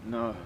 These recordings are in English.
No.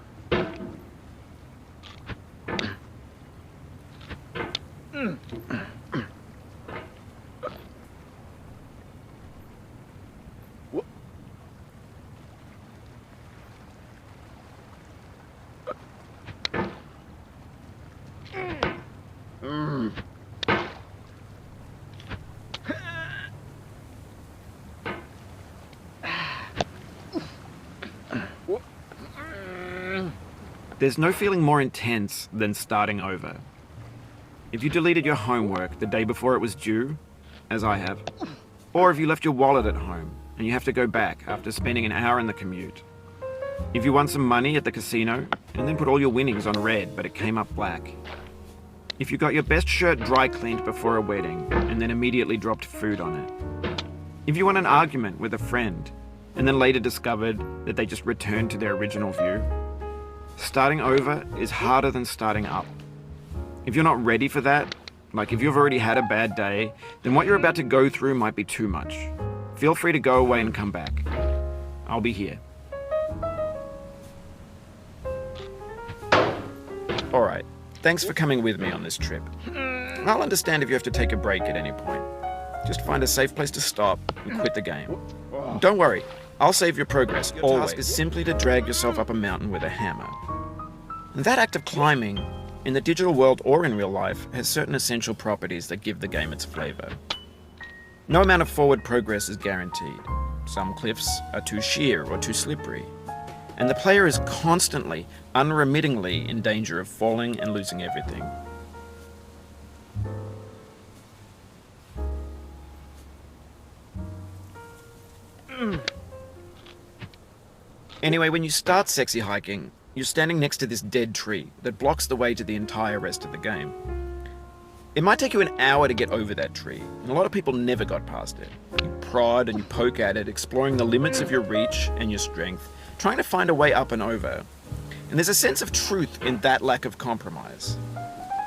There's no feeling more intense than starting over. If you deleted your homework the day before it was due, as I have, or if you left your wallet at home and you have to go back after spending an hour in the commute. If you won some money at the casino and then put all your winnings on red but it came up black. If you got your best shirt dry cleaned before a wedding and then immediately dropped food on it. If you won an argument with a friend and then later discovered that they just returned to their original view. Starting over is harder than starting up. If you're not ready for that, like if you've already had a bad day, then what you're about to go through might be too much. Feel free to go away and come back. I'll be here. Alright, thanks for coming with me on this trip. I'll understand if you have to take a break at any point. Just find a safe place to stop and quit the game. Don't worry, I'll save your progress. Your task is simply to drag yourself up a mountain with a hammer. And that act of climbing, in the digital world or in real life, has certain essential properties that give the game its flavor. No amount of forward progress is guaranteed. Some cliffs are too sheer or too slippery. And the player is constantly, unremittingly in danger of falling and losing everything. Anyway, when you start sexy hiking, you're standing next to this dead tree that blocks the way to the entire rest of the game. It might take you an hour to get over that tree, and a lot of people never got past it. You prod and you poke at it, exploring the limits of your reach and your strength, trying to find a way up and over. And there's a sense of truth in that lack of compromise.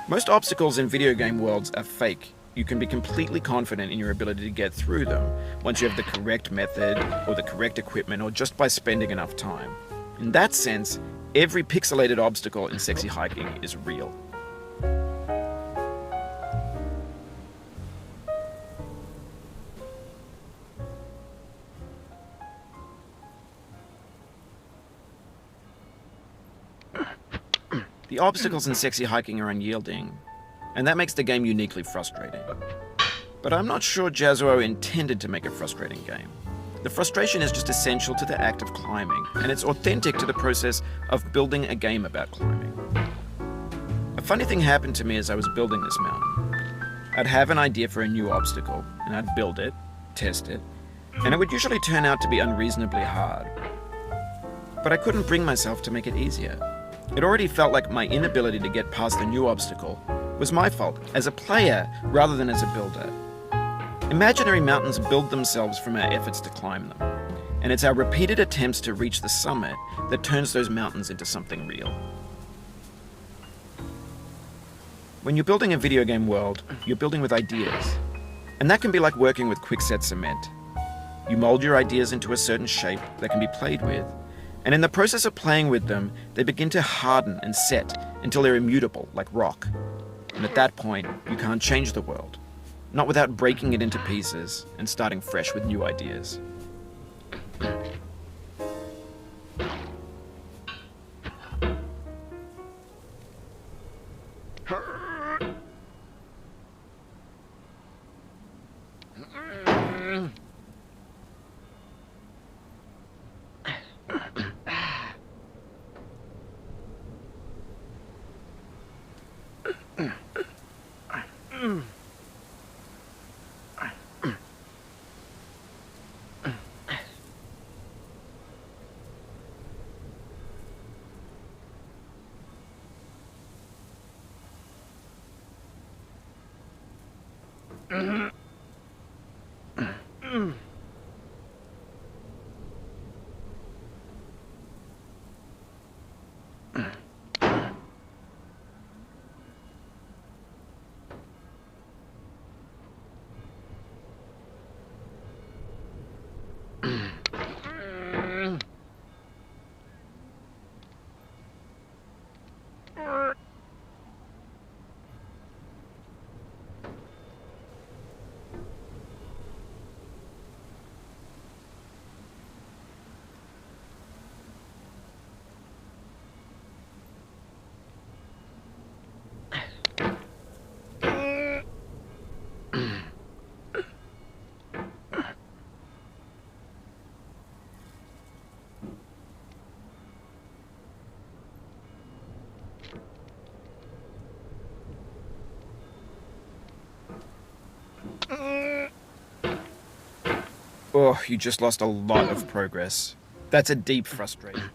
Most obstacles in video game worlds are fake. You can be completely confident in your ability to get through them once you have the correct method or the correct equipment or just by spending enough time. In that sense, every pixelated obstacle in sexy hiking is real. The obstacles in sexy hiking are unyielding, and that makes the game uniquely frustrating. But I'm not sure Jazuo intended to make a frustrating game. The frustration is just essential to the act of climbing, and it's authentic to the process of building a game about climbing. A funny thing happened to me as I was building this mountain. I'd have an idea for a new obstacle, and I'd build it, test it, and it would usually turn out to be unreasonably hard. But I couldn't bring myself to make it easier. It already felt like my inability to get past the new obstacle was my fault as a player rather than as a builder. Imaginary mountains build themselves from our efforts to climb them, and it's our repeated attempts to reach the summit that turns those mountains into something real. When you're building a video game world, you're building with ideas, and that can be like working with quickset cement. You mold your ideas into a certain shape that can be played with, and in the process of playing with them, they begin to harden and set until they're immutable, like rock. And at that point, you can't change the world. Not without breaking it into pieces and starting fresh with new ideas. Oh, you just lost a lot of progress. That's a deep frustration.